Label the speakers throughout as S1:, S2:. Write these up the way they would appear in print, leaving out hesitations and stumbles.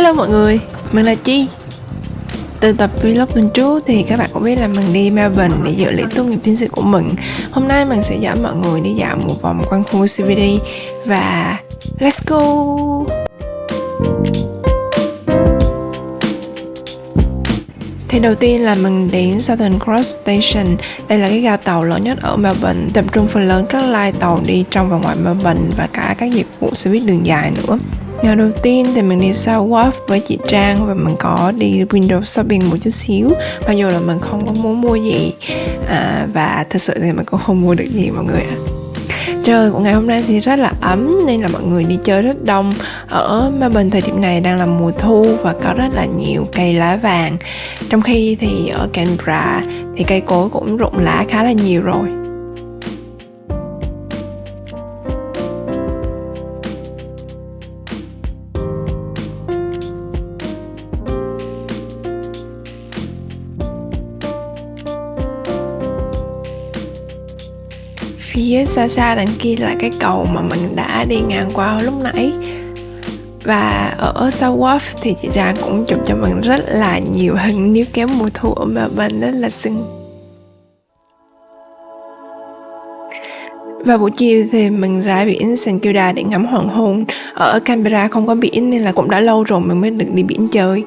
S1: Hello mọi người, mình là Chi. Từ tập vlog tuần trước thì các bạn cũng biết là mình đi Melbourne để dự lễ tốt nghiệp tiến sĩ của mình. Hôm nay mình sẽ dẫn mọi người đi dạo một vòng quanh khu CBD và let's go! Thì đầu tiên là mình đến Southern Cross Station. Đây là cái ga tàu lớn nhất ở Melbourne, tập trung phần lớn các line tàu đi trong và ngoài Melbourne và cả các dịch vụ xe buýt đường dài nữa. Ngày đầu tiên thì mình đi South Wharf với chị Trang và mình có đi window shopping một chút xíu, mặc dù là mình không có muốn mua gì và thật sự thì mình cũng không mua được gì mọi người ạ. Trời của ngày hôm nay thì rất là ấm nên là mọi người đi chơi rất đông. Ở Melbourne thời điểm này đang là mùa thu và có rất là nhiều cây lá vàng. Trong khi thì ở Canberra thì cây cối cũng rụng lá khá là nhiều rồi. Phía xa xa đằng kia là cái cầu mà mình đã đi ngang qua lúc nãy. Và ở South Wharf thì chị Trang cũng chụp cho mình rất là nhiều hình níu kéo mùa thu ở Melbourne rất là xinh. Và buổi chiều thì mình ra biển St Kilda để ngắm hoàng hôn. Ở Canberra không có biển nên là cũng đã lâu rồi mình mới được đi biển chơi.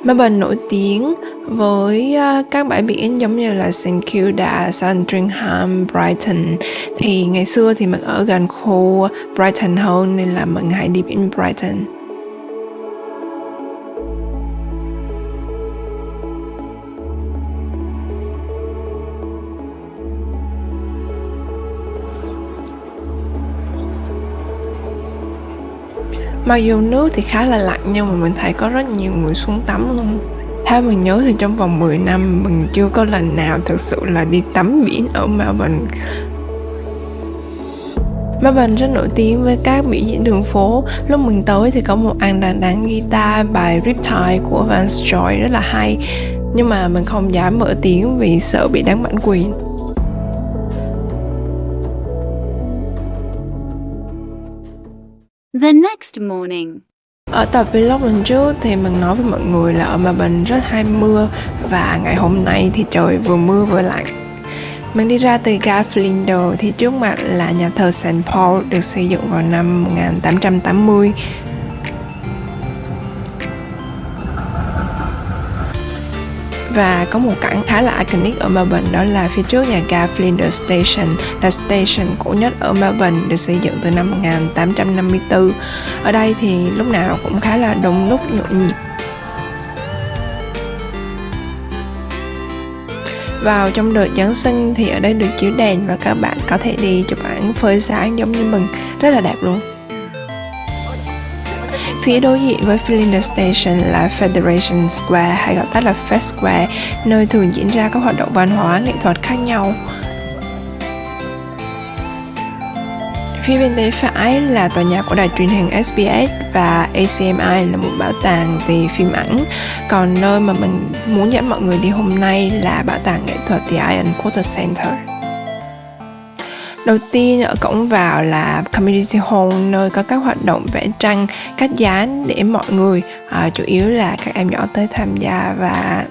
S1: Melbourne nổi tiếng với các bãi biển giống như là St Kilda, Sandringham, Brighton. Thì ngày xưa thì mình ở gần khu Brighton hơn nên là mình hay đi biển Brighton. Mặc dù nước thì khá là lạnh nhưng mà mình thấy có rất nhiều người xuống tắm luôn. Theo mình nhớ thì trong vòng 10 năm mình chưa có lần nào thực sự là đi tắm biển ở Melbourne. Melbourne rất nổi tiếng với các biểu diễn đường phố. Lúc mình tới thì có một anh đang đánh guitar bài Riptide của Vance Joy rất là hay. Nhưng mà mình không dám mở tiếng vì sợ bị đánh bản quyền.
S2: The next morning.
S1: Ở tập vlog lần trước thì mình nói với mọi người là ở Melbourne rất hay mưa và ngày hôm nay thì trời vừa mưa vừa lạnh. Mình đi ra từ ga Flinders thì trước mặt là nhà thờ St Paul được xây dựng vào năm 1880. Và có một cảnh khá là iconic ở Melbourne, đó là phía trước nhà ga Flinders Station là station cũ nhất ở Melbourne, được xây dựng từ năm 1854. Ở đây thì lúc nào cũng khá là đông đúc nhộn nhịp. Vào trong đợt Giáng sinh thì ở đây được chiếu đèn và các bạn có thể đi chụp ảnh phơi sáng giống như mình, rất là đẹp luôn. Phía đối diện với Flinders Station là Federation Square hay gọi tắt là Fed Square, nơi thường diễn ra các hoạt động văn hóa, nghệ thuật khác nhau. Phía bên tay phải là tòa nhà của đài truyền hình SBS và ACMI là một bảo tàng về phim ảnh. Còn nơi mà mình muốn dẫn mọi người đi hôm nay là bảo tàng nghệ thuật The Iron Quarter Center. Đầu tiên ở cổng vào là Community Hall, nơi có các hoạt động vẽ tranh, cắt dán để mọi người, chủ yếu là các em nhỏ tới tham gia. Và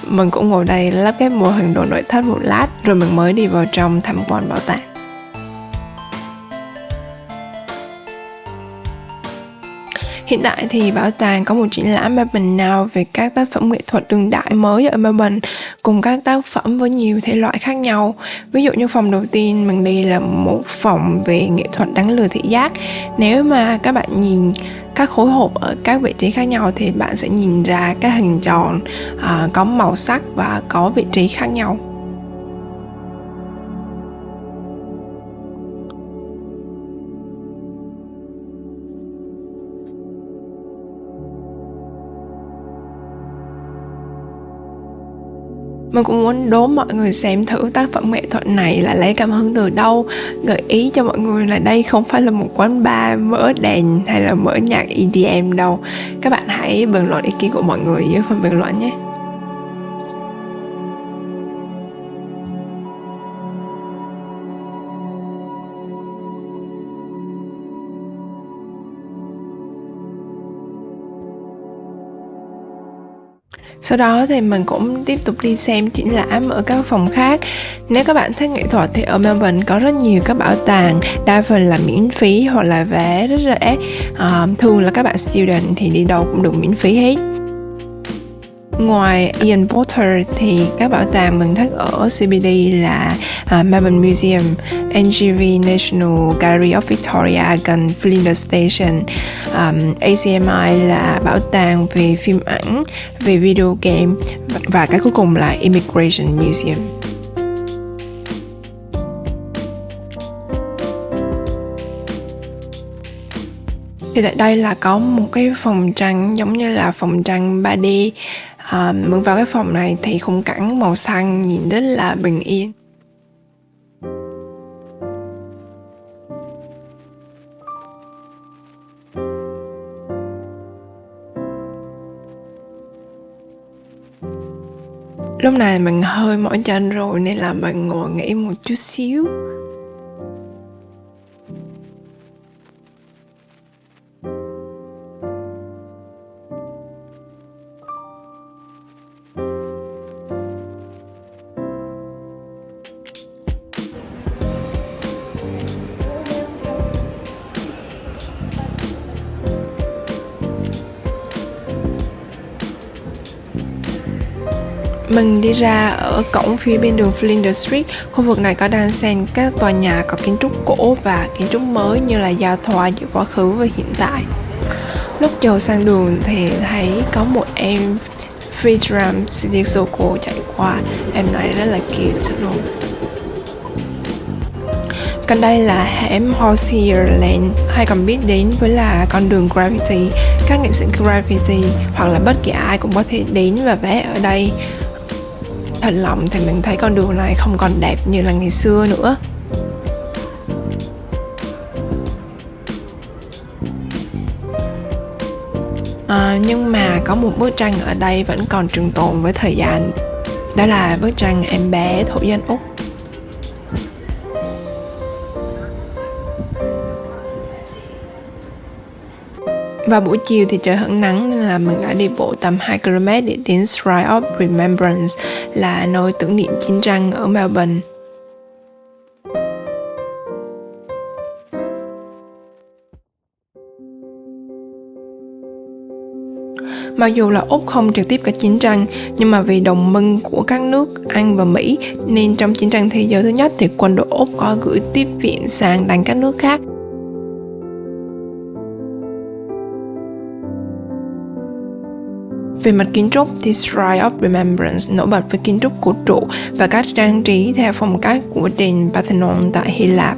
S1: mình cũng ngồi đây lắp ghép mô hình đồ nội thất một lát rồi mình mới đi vào trong tham quan bảo tàng. Hiện tại thì bảo tàng có một triển lãm Melbourne Now về các tác phẩm nghệ thuật đương đại mới ở Melbourne, cùng các tác phẩm với nhiều thể loại khác nhau. Ví dụ như phòng đầu tiên mình đi là một phòng về nghệ thuật đánh lừa thị giác. Nếu mà các bạn nhìn các khối hộp ở các vị trí khác nhau thì bạn sẽ nhìn ra các hình tròn có màu sắc và có vị trí khác nhau. Mình cũng muốn đố mọi người xem thử tác phẩm nghệ thuật này là lấy cảm hứng từ đâu. Gợi ý cho mọi người là đây không phải là một quán bar mở đèn hay là mở nhạc EDM đâu. Các bạn hãy bình luận ý kiến của mọi người dưới phần bình luận nhé. Sau đó thì mình cũng tiếp tục đi xem triển lãm ở các phòng khác. Nếu các bạn thích nghệ thuật thì ở Melbourne có rất nhiều các bảo tàng, đa phần là miễn phí hoặc là vé rất rẻ. Thường là các bạn student thì đi đâu cũng được miễn phí hết. Ngoài Ian Potter thì các bảo tàng mình thích ở CBD là Melbourne Museum, NGV National Gallery of Victoria gần Flinders Station, ACMI là bảo tàng về phim ảnh, về video game, và cái cuối cùng là Immigration Museum. Thì tại đây là có một cái phòng tranh giống như là phòng tranh 3D. Mình vào cái phòng này thì khung cảnh màu xanh nhìn rất là bình yên. Lúc này mình hơi mỏi chân rồi nên là mình ngồi nghỉ một chút xíu. Mình đi ra ở cổng phía bên đường Flinders Street. Khu vực này có đan xen các tòa nhà có kiến trúc cổ và kiến trúc mới như là giao thoa giữa quá khứ và hiện tại. Lúc chờ sang đường thì thấy có một em Freedom City Circle chạy qua. Em này rất là cute luôn. Còn đây là hẻm Horsehair Lane, hay còn biết đến với là con đường Gravity. Các nghệ sĩ Gravity hoặc là bất kỳ ai cũng có thể đến và vẽ ở đây. Thật lòng thì mình thấy con đường này không còn đẹp như là ngày xưa nữa. Nhưng mà có một bức tranh ở đây vẫn còn trường tồn với thời gian. Đó là bức tranh em bé thổ dân Úc. Vào buổi chiều thì trời hửng nắng nên là mình đã đi bộ tầm 2 km để đến Shrine of Remembrance, là nơi tưởng niệm chiến tranh ở Melbourne. Mặc dù là Úc không trực tiếp có chiến tranh, nhưng mà vì đồng minh của các nước Anh và Mỹ nên trong chiến tranh thế giới thứ nhất thì quân đội Úc có gửi tiếp viện sang đánh các nước khác. Về mặt kiến trúc thì Shrine of Remembrance nổi bật với kiến trúc cổ trụ và các trang trí theo phong cách của đền Parthenon tại Hy Lạp.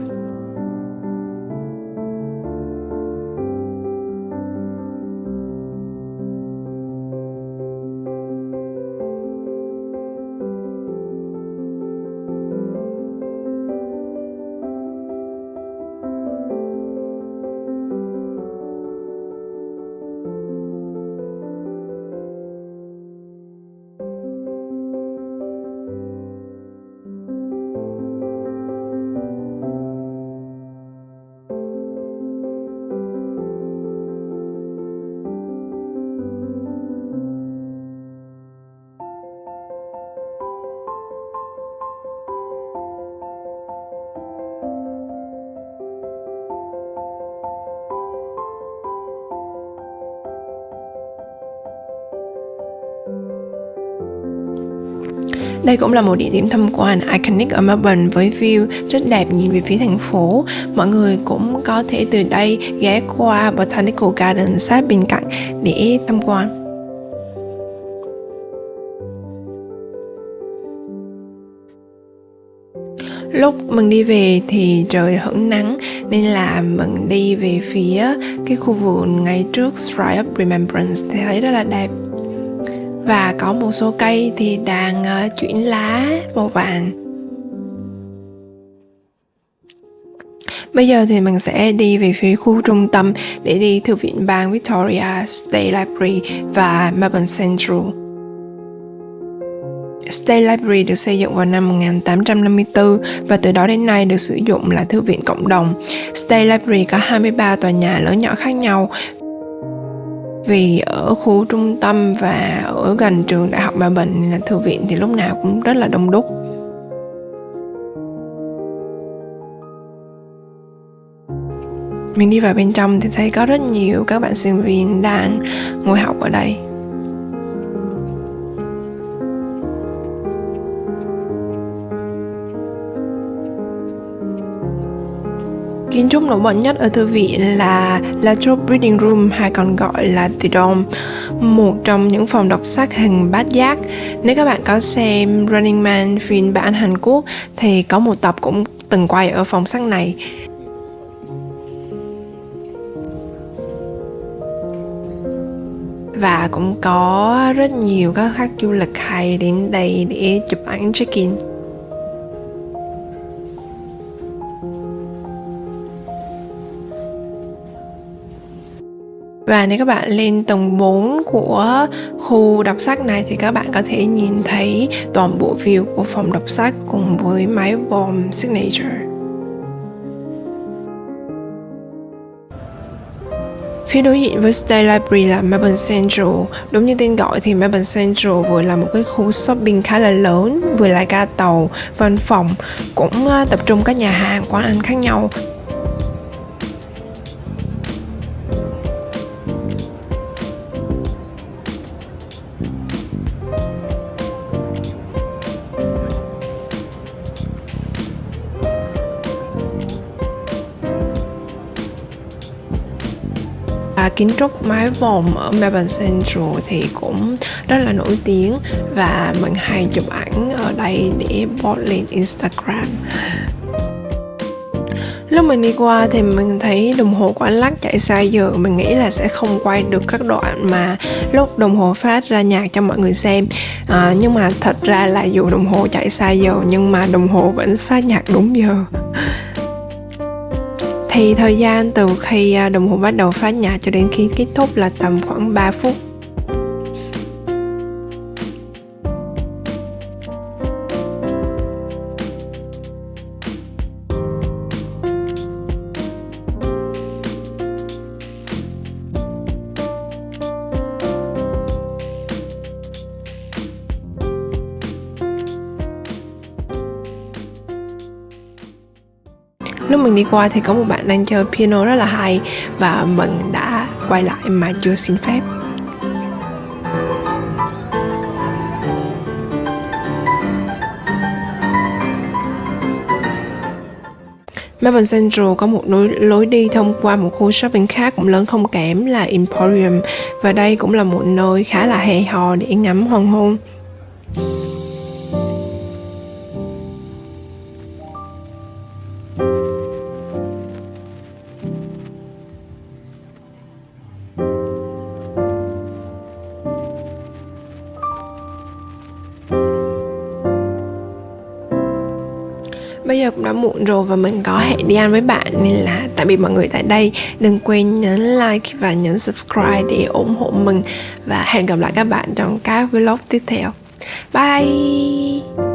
S1: Đây cũng là một địa điểm tham quan iconic ở Melbourne với view rất đẹp nhìn về phía thành phố. Mọi người cũng có thể từ đây ghé qua Botanical Garden sát bên cạnh để tham quan. Lúc mình đi về thì trời hửng nắng nên là mình đi về phía cái khu vườn ngay trước Shrine of Remembrance thì thấy rất là đẹp. Và có một số cây thì đang chuyển lá màu vàng. Bây giờ thì mình sẽ đi về phía khu trung tâm để đi Thư viện bang Victoria, State Library và Melbourne Central. State Library được xây dựng vào năm 1854 và từ đó đến nay được sử dụng là thư viện cộng đồng. State Library có 23 tòa nhà lớn nhỏ khác nhau. Vì ở khu trung tâm và ở gần trường đại học Melbourne nên là thư viện thì lúc nào cũng rất là đông đúc. Mình đi vào bên trong thì thấy có rất nhiều các bạn sinh viên đang ngồi học ở đây. Kiến trúc nổi bật nhất ở thư viện là Latrobe Reading Room, hay còn gọi là The Dome, một trong những phòng đọc sách hình bát giác. Nếu các bạn có xem Running Man phiên bản Hàn Quốc thì có một tập cũng từng quay ở phòng sách này. Và cũng có rất nhiều các khách du lịch hay đến đây để chụp ảnh check-in. Và nếu các bạn lên tầng 4 của khu đọc sách này thì các bạn có thể nhìn thấy toàn bộ view của phòng đọc sách cùng với mái vòm signature. Phía đối diện với State Library là Melbourne Central. Đúng như tên gọi thì Melbourne Central vừa là một cái khu shopping khá là lớn, vừa là ga tàu, văn phòng, cũng tập trung các nhà hàng, quán ăn khác nhau. Kiến trúc mái vòm ở Melbourne Central thì cũng rất là nổi tiếng và mình hay chụp ảnh ở đây để post lên Instagram. Lúc mình đi qua thì mình thấy đồng hồ của anh Lắc chạy sai giờ. Mình nghĩ là sẽ không quay được các đoạn mà lúc đồng hồ phát ra nhạc cho mọi người xem, nhưng mà thật ra là dù đồng hồ chạy sai giờ nhưng mà đồng hồ vẫn phát nhạc đúng giờ. Thì thời gian từ khi đồng hồ bắt đầu phát nhạc cho đến khi kết thúc là tầm khoảng 3 phút. Lúc mình đi qua thì có một bạn đang chơi piano rất là hay và mình đã quay lại mà chưa xin phép. Melbourne Central có một lối đi thông qua một khu shopping khác cũng lớn không kém là Emporium, và đây cũng là một nơi khá là hay ho để ngắm hoàng hôn. Bây giờ cũng đã muộn rồi và mình có hẹn đi ăn với bạn, nên là tạm biệt mọi người tại đây. Đừng quên nhấn like và nhấn subscribe để ủng hộ mình, và hẹn gặp lại các bạn trong các vlog tiếp theo. Bye!